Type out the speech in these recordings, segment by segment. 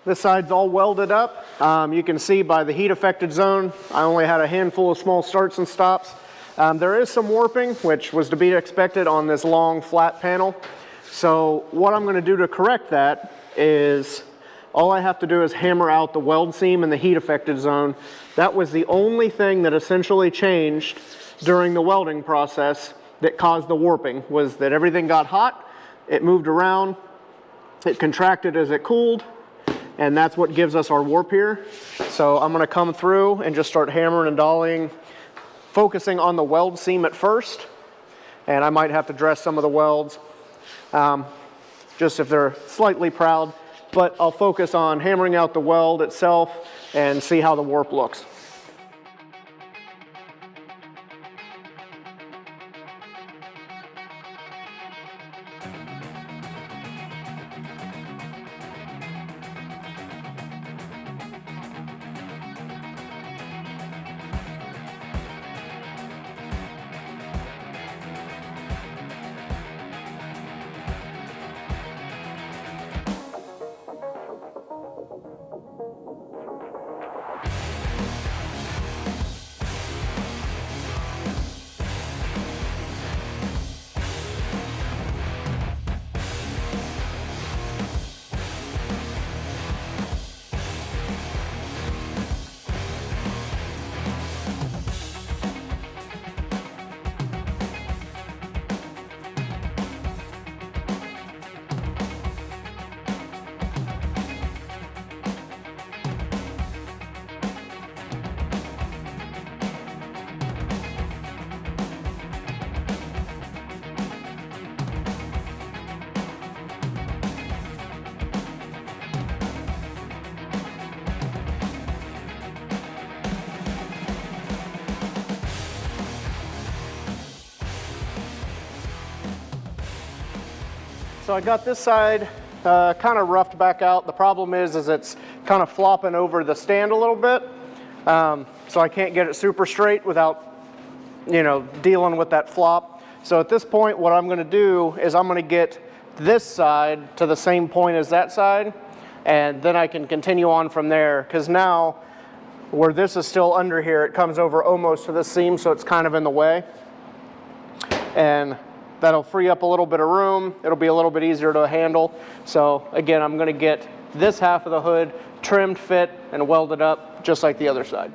This side's all welded up. You can see by the heat affected zone, I only had a handful of small starts and stops. There is some warping, which was to be expected on this long flat panel. So what I'm going to do to correct that is all I have to do is hammer out the weld seam in the heat affected zone. That was the only thing that essentially changed during the welding process that caused the warping, was that everything got hot, it moved around, it contracted as it cooled, and that's what gives us our warp here. So I'm going to come through and just start hammering and dollying, focusing on the weld seam at first, and I might have to dress some of the welds just if they're slightly proud, but I'll focus on hammering out the weld itself and see how the warp looks. So I got this side kind of roughed back out. The problem is it's kind of flopping over the stand a little bit. So I can't get it super straight without, dealing with that flop. So at this point, what I'm going to do is I'm going to get this side to the same point as that side, and then I can continue on from there, because now where this is still under here, it comes over almost to the seam, so it's kind of in the way. And that'll free up a little bit of room. It'll be a little bit easier to handle. So again, I'm going to get this half of the hood trimmed, fit, and welded up just like the other side.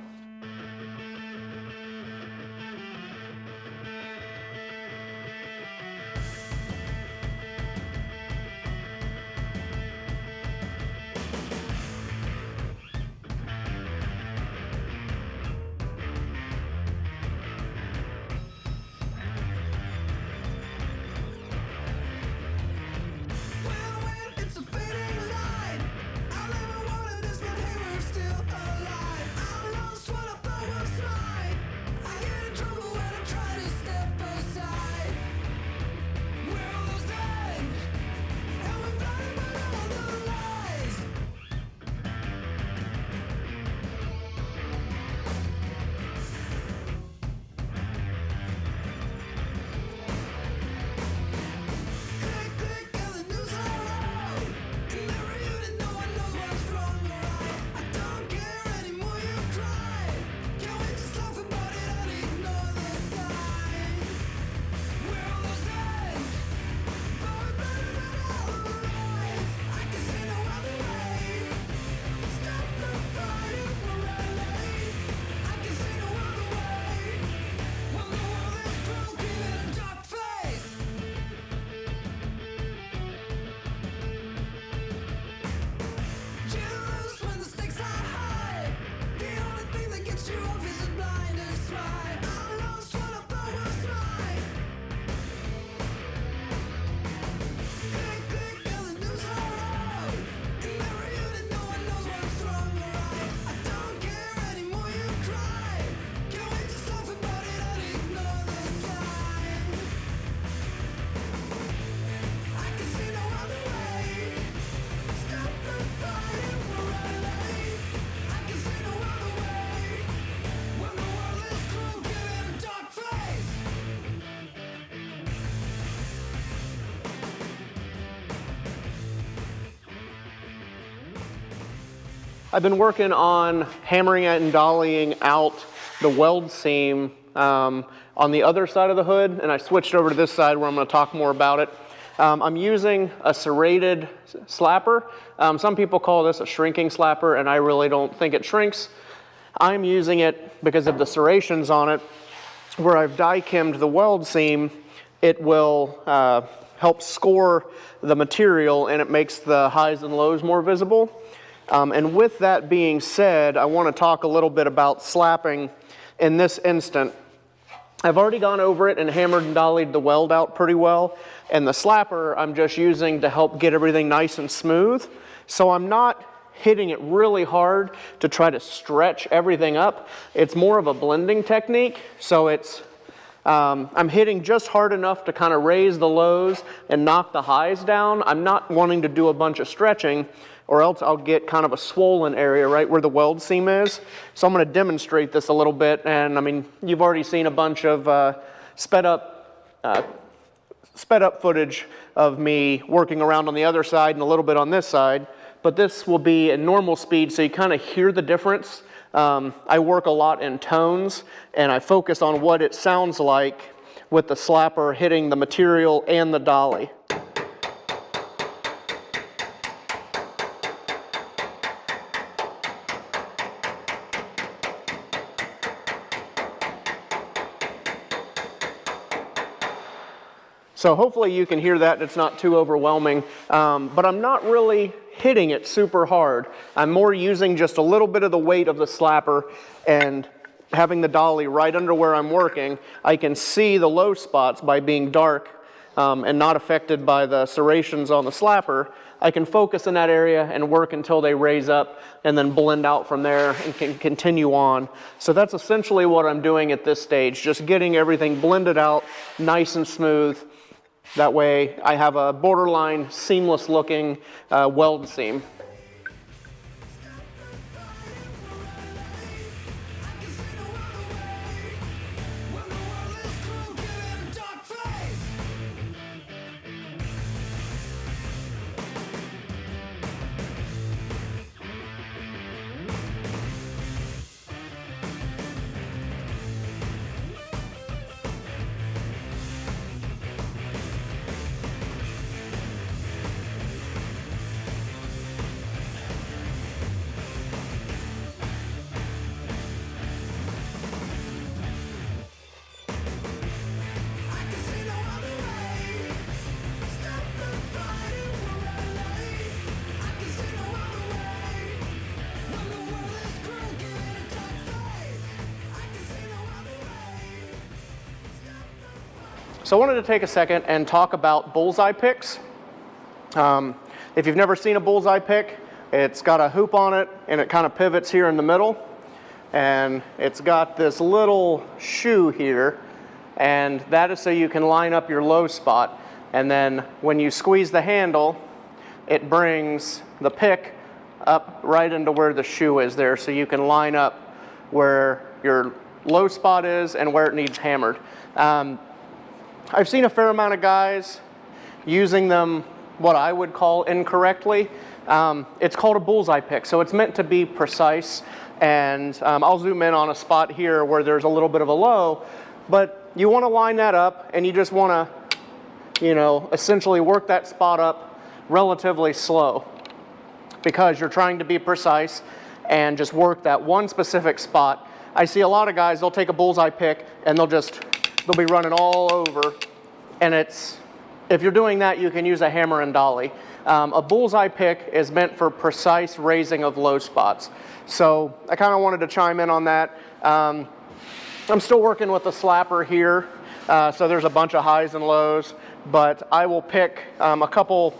I've been working on hammering and dollying out the weld seam on the other side of the hood, and I switched over to this side where I'm going to talk more about it. I'm using a serrated slapper. Some people call this a shrinking slapper, and I really don't think it shrinks. I'm using it because of the serrations on it. Where I've die-kimmed the weld seam, it will help score the material, and it makes the highs and lows more visible. And with that being said, I want to talk a little bit about slapping in this instant. I've already gone over it and hammered and dollied the weld out pretty well, and the slapper I'm just using to help get everything nice and smooth. So I'm not hitting it really hard to try to stretch everything up. It's more of a blending technique, so it's I'm hitting just hard enough to kind of raise the lows and knock the highs down. I'm not wanting to do a bunch of stretching, or else I'll get kind of a swollen area right where the weld seam is. So I'm going to demonstrate this a little bit, and I mean, you've already seen a bunch of sped up footage of me working around on the other side and a little bit on this side, but this will be at normal speed, so you kind of hear the difference. I work a lot in tones, and I focus on what it sounds like with the slapper hitting the material and the dolly. So hopefully you can hear that, it's not too overwhelming, but I'm not really hitting it super hard. I'm more using just a little bit of the weight of the slapper and having the dolly right under where I'm working. I can see the low spots by being dark and not affected by the serrations on the slapper. I can focus in that area and work until they raise up and then blend out from there and can continue on. So that's essentially what I'm doing at this stage, just getting everything blended out nice and smooth. That way I have a borderline seamless looking weld seam. So I wanted to take a second and talk about bullseye picks. If you've never seen a bullseye pick, it's got a hoop on it and it kind of pivots here in the middle. And it's got this little shoe here, and that is so you can line up your low spot. And then when you squeeze the handle, it brings the pick up right into where the shoe is there, so you can line up where your low spot is and where it needs hammered. I've seen a fair amount of guys using them what I would call incorrectly. It's called a bullseye pick, so it's meant to be precise, and I'll zoom in on a spot here where there's a little bit of a low, but you want to line that up and you just want to, you know, essentially work that spot up relatively slow because you're trying to be precise and just work that one specific spot. I see a lot of guys, they'll take a bullseye pick and they'll be running all over, and if you're doing that, you can use a hammer and dolly. A bullseye pick is meant for precise raising of low spots. So I kind of wanted to chime in on that. I'm still working with the slapper here, so there's a bunch of highs and lows, but I will pick a couple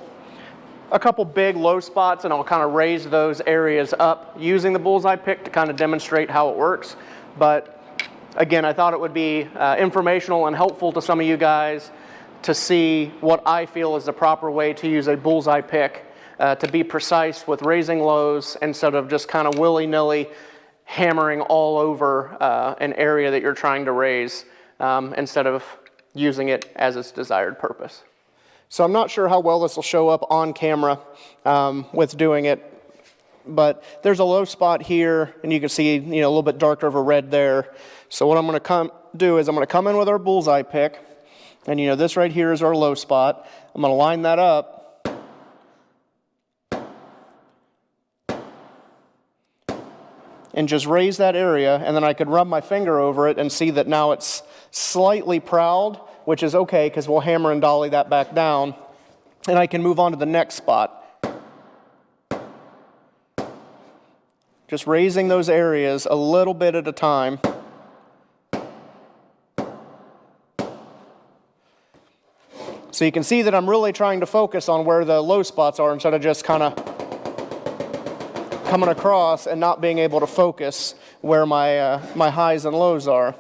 big low spots, and I'll kind of raise those areas up using the bullseye pick to kind of demonstrate how it works. But again, I thought it would be informational and helpful to some of you guys to see what I feel is the proper way to use a bullseye pick to be precise with raising lows instead of just kind of willy-nilly hammering all over an area that you're trying to raise instead of using it as its desired purpose. So I'm not sure how well this will show up on camera with doing it but there's a low spot here, and you can see, a little bit darker of a red there. So what I'm going to do is I'm going to come in with our bullseye pick, and this right here is our low spot. I'm going to line that up. And just raise that area, and then I could rub my finger over it and see that now it's slightly proud, which is okay because we'll hammer and dolly that back down, and I can move on to the next spot. Just raising those areas a little bit at a time. So you can see that I'm really trying to focus on where the low spots are instead of just kind of coming across and not being able to focus where my my highs and lows are.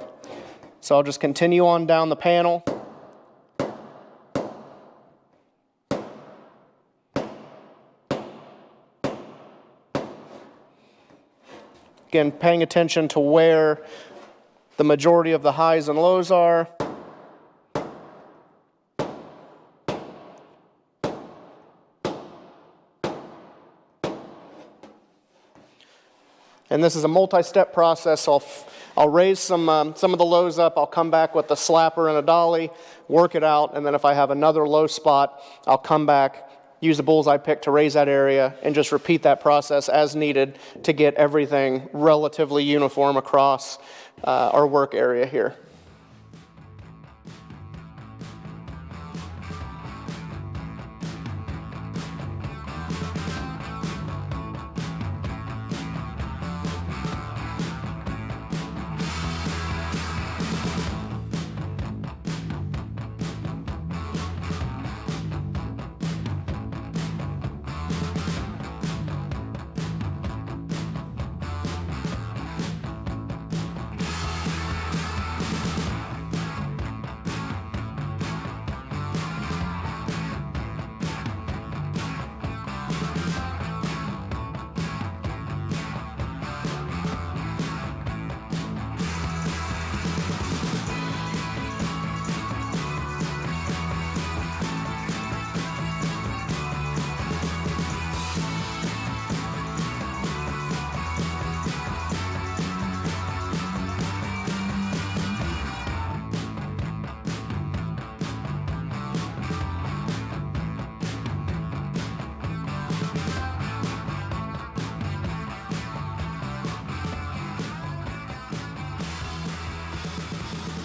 So I'll just continue on down the panel. Again, paying attention to where the majority of the highs and lows are. And this is a multi-step process. I'll raise some of the lows up. I'll come back with a slapper and a dolly, work it out, and then if I have another low spot, I'll come back, use the bullseye pick to raise that area, and just repeat that process as needed to get everything relatively uniform across our work area here.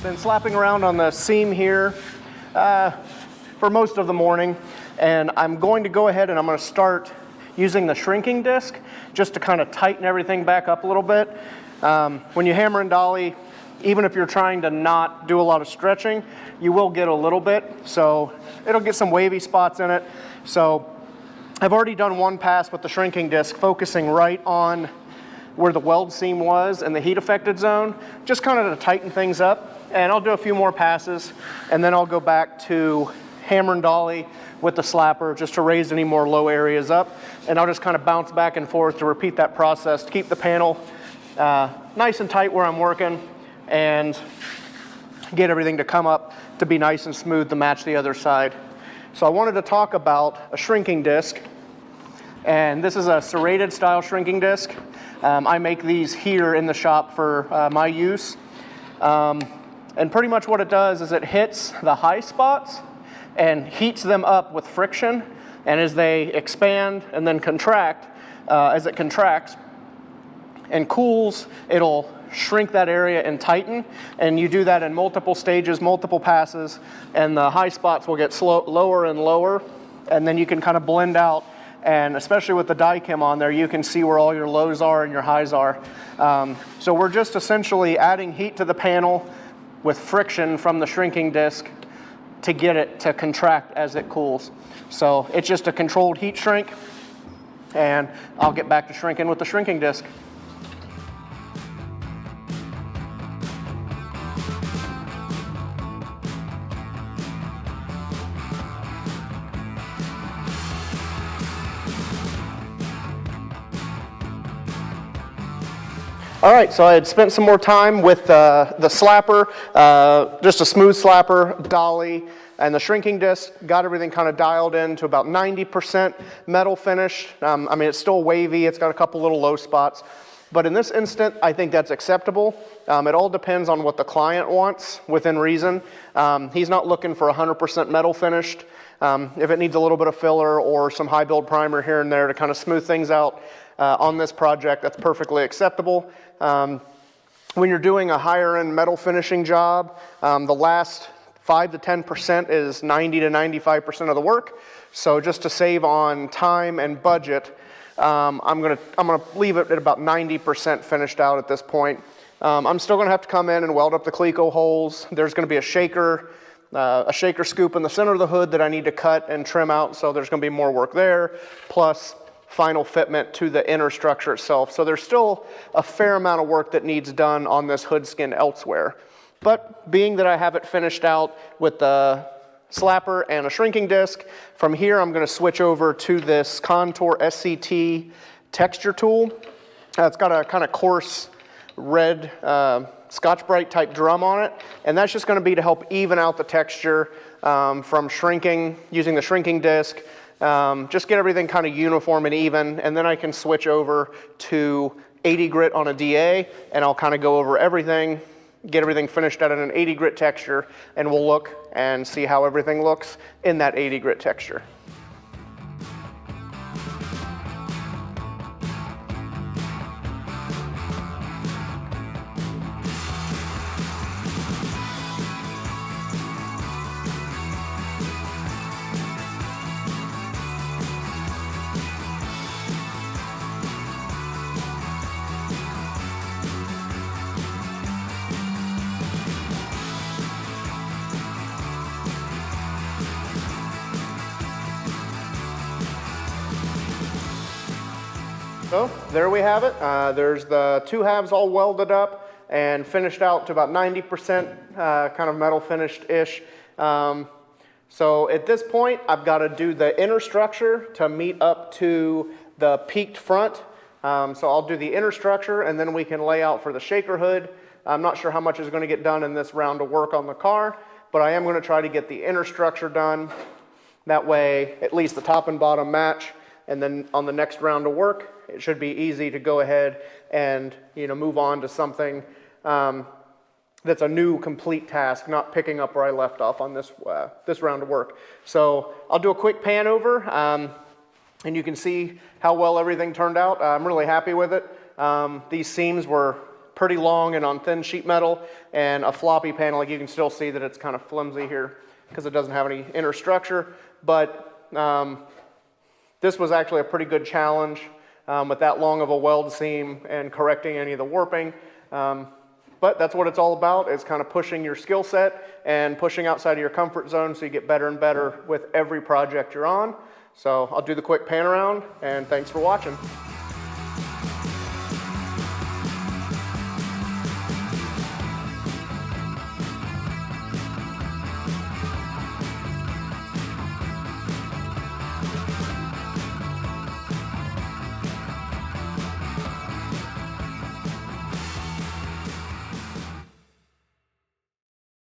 Been slapping around on the seam here for most of the morning, and I'm going to go ahead and I'm going to start using the shrinking disc just to kind of tighten everything back up a little bit. When you hammer and dolly, even if you're trying to not do a lot of stretching, you will get a little bit, so it'll get some wavy spots in it. So I've already done one pass with the shrinking disc, focusing right on where the weld seam was in the heat affected zone, just kind of to tighten things up. And I'll do a few more passes, and then I'll go back to hammer and dolly with the slapper just to raise any more low areas up. And I'll just kind of bounce back and forth to repeat that process to keep the panel nice and tight where I'm working and get everything to come up to be nice and smooth to match the other side. So I wanted to talk about a shrinking disc, and this is a serrated style shrinking disc. I make these here in the shop for my use. And pretty much what it does is it hits the high spots and heats them up with friction, and as they expand and then contract, as it contracts and cools, it'll shrink that area and tighten, and you do that in multiple stages, multiple passes, and the high spots will get lower and lower, and then you can kind of blend out, and especially with the die chem on there, you can see where all your lows are and your highs are. So we're just essentially adding heat to the panel with friction from the shrinking disc to get it to contract as it cools. So it's just a controlled heat shrink, and I'll get back to shrinking with the shrinking disc. All right, so I had spent some more time with the slapper, just a smooth slapper, dolly, and the shrinking disc, got everything kind of dialed in to about 90% metal finish. I mean, it's still wavy, it's got a couple little low spots, but in this instant, I think that's acceptable. It all depends on what the client wants, within reason. He's not looking for 100% metal finished. If it needs a little bit of filler or some high build primer here and there to kind of smooth things out on this project, that's perfectly acceptable. When you're doing a higher end metal finishing job, the last 5 to 10% is 90 to 95% of the work. So just to save on time and budget, I'm gonna leave it at about 90% finished out at this point. I'm still gonna have to come in and weld up the Cleco holes. There's gonna be a shaker scoop in the center of the hood that I need to cut and trim out, so there's gonna be more work there, plus final fitment to the inner structure itself. So there's still a fair amount of work that needs done on this hood skin elsewhere. But being that I have it finished out with the slapper and a shrinking disc, from here I'm going to switch over to this Contour SCT texture tool. It's got a kind of coarse red Scotch-Brite type drum on it, and that's just going to be to help even out the texture from shrinking, using the shrinking disc. Just get everything kind of uniform and even, and then I can switch over to 80 grit on a DA, and I'll kind of go over everything, get everything finished out in an 80 grit texture, and we'll look and see how everything looks in that 80 grit texture. So there we have it. There's the two halves all welded up and finished out to about 90% kind of metal finished-ish. So at this point, I've got to do the inner structure to meet up to the peaked front. So I'll do the inner structure, and then we can lay out for the shaker hood. I'm not sure how much is going to get done in this round of work on the car, but I am going to try to get the inner structure done. That way, at least the top and bottom match. And then on the next round of work, it should be easy to go ahead and move on to something that's a new complete task, not picking up where I left off on this round of work. So I'll do a quick pan over, and you can see how well everything turned out. I'm really happy with it. These seams were pretty long and on thin sheet metal, and a floppy panel. Like, you can still see that it's kind of flimsy here because it doesn't have any inner structure, but this was actually a pretty good challenge with that long of a weld seam and correcting any of the warping. But that's what it's all about, is kind of pushing your skill set and pushing outside of your comfort zone so you get better and better with every project you're on. So I'll do the quick pan around, and thanks for watching.